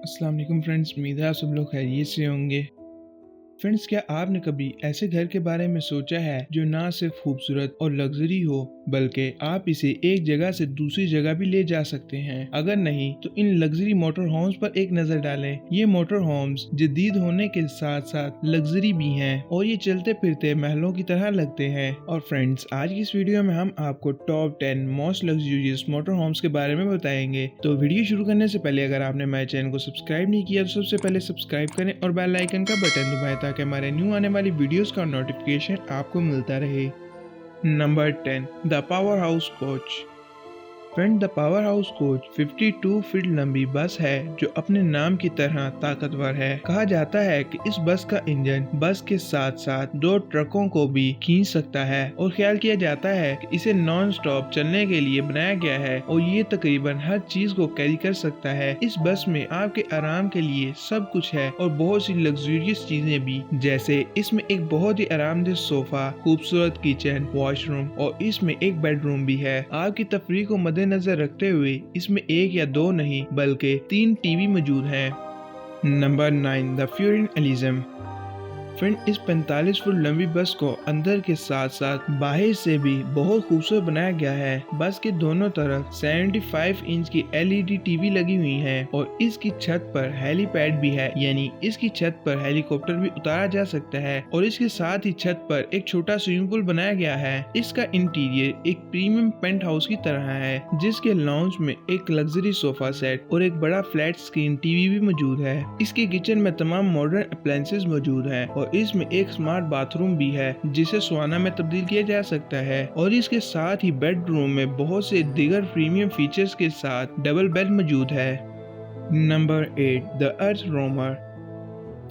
अस्सलाम वालेकुम फ्रेंड्स, उम्मीद है आप सब लोग खैरियत से होंगे। फ्रेंड्स, क्या आपने कभी ऐसे घर के बारे में सोचा है जो ना सिर्फ खूबसूरत और लग्जरी हो बल्कि आप इसे एक जगह से दूसरी जगह भी ले जा सकते हैं? अगर नहीं तो इन लग्जरी मोटर होम्स पर एक नजर डालें। ये मोटर होम्स जदीद होने के साथ साथ लग्जरी भी हैं और ये चलते फिरते महलों की तरह लगते हैं। और फ्रेंड्स, आज की इस वीडियो में हम आपको top 10 most luxurious motor homes के बारे में बताएंगे। तो वीडियो शुरू करने से पहले अगर आपने मेरे चैनल को सब्सक्राइब नहीं किया तो सबसे पहले सब्सक्राइब करें और बेल आइकन का बटन दबाएं ताकि हमारे न्यू आने वाली वीडियोस का नोटिफिकेशन आपको मिलता रहे। Number 10, the power house coach. Friend, the power house coach 52 feet लंबी बस है जो अपने नाम की तरह ताकतवर है। कहा जाता है कि इस बस का इंजन बस के साथ साथ 2 ट्रकों को भी खींच सकता है और ख्याल किया जाता है कि इसे नॉन स्टॉप चलने के लिए बनाया गया है और ये तकरीबन हर चीज को कैरी कर सकता है। इस बस में आपके आराम के लिए सब कुछ है और बहुत सी लग्जरियस चीजें भी, जैसे इसमें एक बहुत ही आरामदेह सोफा, खूबसूरत किचन, वॉशरूम और इसमें एक बेडरूम भी है। आपकी तफरीह को मद्देनजर रखते हुए इसमें एक या दो नहीं बल्कि 3 टीवी मौजूद हैं। Number 9, the Furrion Elysium. Friend, इस 45 फुट लंबी बस को अंदर के साथ साथ बाहर से भी बहुत खूबसूरत बनाया गया है। बस के दोनों तरफ 75 इंच की LED टीवी लगी हुई है और इसकी छत पर हेलीपैड भी है, यानी इसकी छत पर हेलीकॉप्टर भी उतारा जा सकता है और इसके साथ ही छत पर एक छोटा स्विमिंग पूल बनाया गया है। इसका इंटीरियर एक प्रीमियम पेंट हाउस की तरह है जिसके लाउंज में एक लग्जरी सोफा सेट और एक बड़ा फ्लैट स्क्रीन टीवी भी मौजूद है। इसके किचन में तमाम मॉडर्न अप्लायंसेस मौजूद हैं और इसमें एक स्मार्ट बाथरूम भी है जिसे सुहाना में तब्दील किया जा सकता है और इसके साथ ही बेडरूम में बहुत से दीगर प्रीमियम फीचर्स के साथ डबल बेड मौजूद है। Number 8, the Earth Roamer.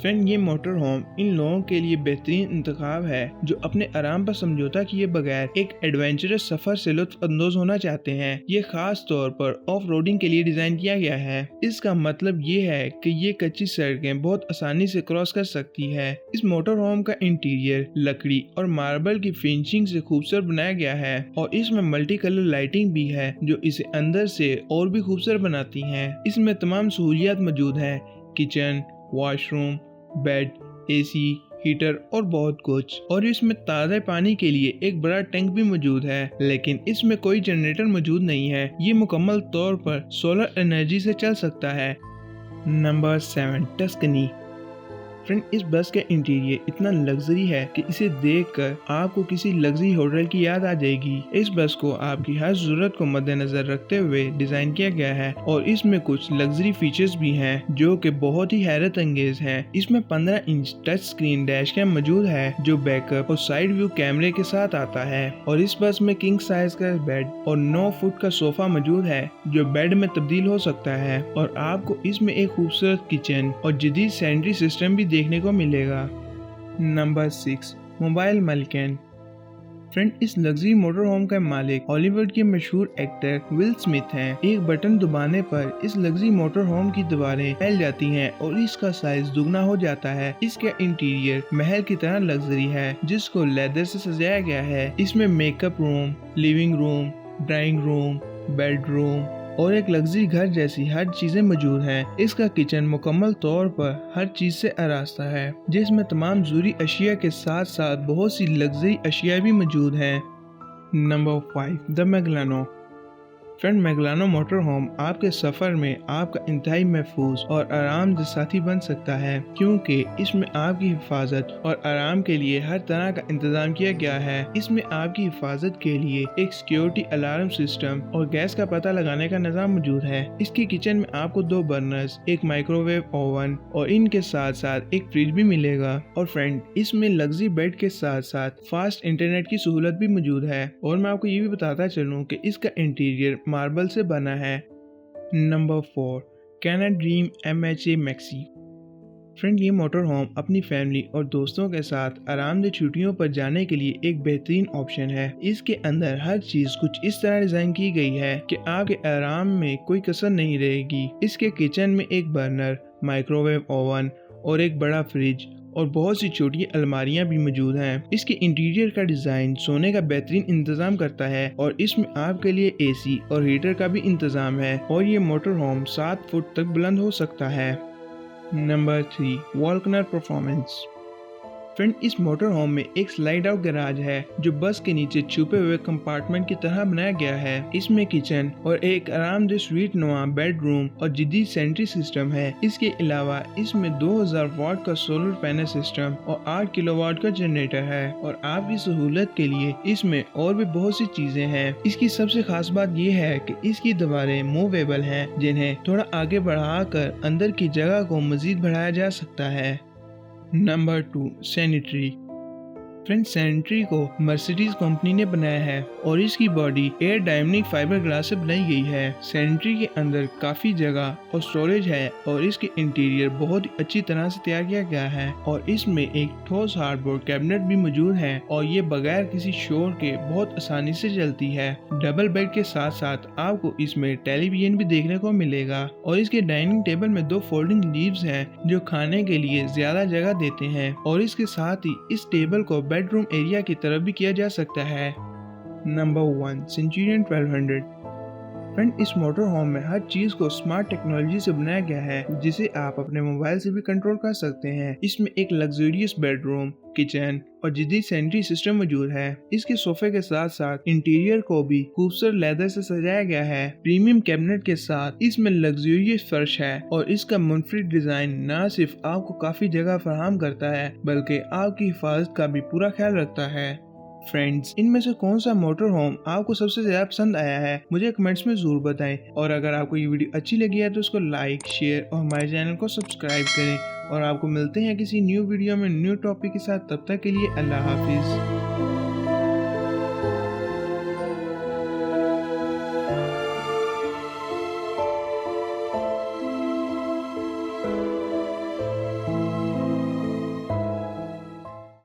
Friend, ये मोटर होम इन लोगों के लिए बेहतरीन इंतखाब है जो अपने आराम पर समझौता किए बगैर एक एडवेंचरस सफर से लुत्फ अंदोज होना चाहते हैं। ये खास तौर पर ऑफ रोडिंग के लिए डिजाइन किया गया है। इसका मतलब ये है कि ये कच्ची सड़कें बहुत आसानी से क्रॉस कर सकती है। इस मोटर होम का इंटीरियर लकड़ी और मार्बल की फिनिशिंग से खूबसूरत बनाया गया है और इसमें मल्टी कलर लाइटिंग भी है जो इसे अंदर से और भी खूबसूरत बनाती है। इसमें तमाम सहूलियात मौजूद है, kitchen, washroom, bed, AC, heater और बहुत कुछ। और इसमें ताज़ा पानी के लिए एक बड़ा टैंक भी मौजूद है, लेकिन इसमें कोई जनरेटर मौजूद नहीं है। ये मुकम्मल तौर पर सोलर एनर्जी से चल सकता है। Number 7, Tuscany. फ्रेंड, इस बस का इंटीरियर इतना लग्जरी है कि इसे देखकर आपको किसी लग्जरी होटल की याद आ जाएगी। इस बस को आपकी हर जरूरत को मद्देनजर रखते हुए डिजाइन किया गया है और इसमें कुछ लग्जरी फीचर्स भी हैं जो कि बहुत ही हैरत अंगेज हैं। इसमें 15 inch touch screen dash cam मौजूद है जो बैकअप और साइड व्यू कैमरे के साथ आता है और इस बस में किंग साइज का बेड और 9 फुट का सोफा मौजूद है जो बेड में तब्दील हो सकता है और आपको इसमें एक खूबसूरत किचन और जदीद सैनिटरी सिस्टम भी देखने को मिलेगा। नंबर 6, मोबाइल मलकन। फ्रेंड, इस लग्जरी मोटर होम का मालिक हॉलीवुड के मशहूर एक्टर विल स्मिथ हैं। एक बटन दबाने पर इस लग्जरी मोटर होम की दीवारें फैल जाती हैं और इसका साइज दुगना हो जाता है। इसका इंटीरियर महल की तरह लग्जरी है जिसको लेदर से सजाया गया है। इसमें makeup room, living room, drawing room, bedroom और एक लग्जरी घर जैसी हर चीजें मौजूद हैं। इसका किचन मुकम्मल तौर पर हर चीज से आरास्ता है जिसमें तमाम जरूरी अशिया के साथ साथ बहुत सी लग्जरी अशिया भी मौजूद हैं। Number 5, the Magellano. Friend, Magellano motor home आपके सफर में आपका इंतहाई महफूज और आरामदेह साथी बन सकता है क्योंकि इसमें आपकी हिफाजत और आराम के लिए हर तरह का इंतजाम किया गया है। इसमें आपकी हिफाजत के लिए एक सिक्योरिटी अलार्म सिस्टम और गैस का पता लगाने का निजाम मौजूद है। इसकी किचन में आपको 2 बर्नर्स, एक माइक्रोवेव ओवन और इनके साथ साथ एक फ्रिज भी मिलेगा। और फ्रेंड, इसमें लग्जरी बेड के साथ साथ फास्ट इंटरनेट की सहूलत भी मौजूद है और मैं आपको ये भी बताता चलूँ कि इसका इंटीरियर मार्बल से बना है। Number 4, Canon dream MHA maxi. Friend, ये मोटर होम अपनी फैमिली और दोस्तों के साथ आरामदेह छुट्टियों पर जाने के लिए एक बेहतरीन ऑप्शन है। इसके अंदर हर चीज कुछ इस तरह डिजाइन की गई है कि आपके आराम में कोई कसर नहीं रहेगी। इसके किचन में एक बर्नर, माइक्रोवेव ओवन और एक बड़ा फ्रिज और बहुत सी छोटी अलमारियां भी मौजूद हैं। इसके इंटीरियर का डिजाइन सोने का बेहतरीन इंतजाम करता है और इसमें आपके लिए एसी और हीटर का भी इंतजाम है और ये मोटर होम 7 फुट तक बुलंद हो सकता है। Number 3, Volkner Performance. फ्रेंड, इस मोटर होम में एक स्लाइड आउट गैराज है जो बस के नीचे छुपे हुए कंपार्टमेंट की तरह बनाया गया है। इसमें किचन और एक आरामदेह स्वीट नुमा बेडरूम और जदीद सेंट्री सिस्टम है। इसके अलावा इसमें 2000 वाट का सोलर पैनल सिस्टम और 8 किलोवाट का जनरेटर है और आपकी सहूलत के लिए इसमें और भी बहुत सी चीजें हैं। इसकी सबसे खास बात यह है कि इसकी दीवारें मूवेबल हैं, जिन्हें थोड़ा आगे बढ़ाकर अंदर की जगह को मजीद बढ़ाया जा सकता है। Number 2, sanitary. फ्रेंड, सैनिटरी को मर्सिडीज कंपनी ने बनाया है और इसकी body air dynamic fibre glass से बनाई गई है। सैनिटरी के अंदर काफी जगह और स्टोरेज है और इसके इंटीरियर बहुत ही अच्छी तरह से तैयार किया गया है और इसमें एक ठोस हार्डबोर्ड कैबिनेट भी मौजूद है और ये बगैर किसी शोर के बहुत आसानी से चलती है। डबल बेड के साथ साथ आपको इसमें टेलीविजन भी देखने को मिलेगा और इसके डाइनिंग टेबल में 2 फोल्डिंग लीव्स हैं जो खाने के लिए ज्यादा जगह देते हैं और इसके साथ ही इस टेबल को बेडरूम एरिया की तरफ भी किया जा सकता है। Number 1, Centurion 1200। फ्रेंड, इस मोटर होम में हर चीज को स्मार्ट टेक्नोलॉजी से बनाया गया है जिसे आप अपने मोबाइल से भी कंट्रोल कर सकते हैं। इसमें एक लग्जरियस बेडरूम, किचन और जदीद सैनिटरी सिस्टम मौजूद है। इसके सोफे के साथ साथ इंटीरियर को भी खूबसूरत लेदर से सजाया गया है। प्रीमियम कैबिनेट के साथ इसमें लग्जरियस फर्श है और इसका मुनफरिद डिजाइन न सिर्फ आपको काफी जगह फराहम करता है बल्कि आपकी हिफाजत का भी पूरा ख्याल रखता है। फ्रेंड्स, इनमें से कौन सा मोटर होम आपको सबसे ज्यादा पसंद आया है मुझे कमेंट्स में जरूर बताएं और अगर आपको ये वीडियो अच्छी लगी है तो उसको लाइक, शेयर और हमारे चैनल को सब्सक्राइब करें और आपको मिलते हैं किसी न्यू वीडियो में न्यू टॉपिक के साथ। तब तक के लिए अल्लाह हाफिज।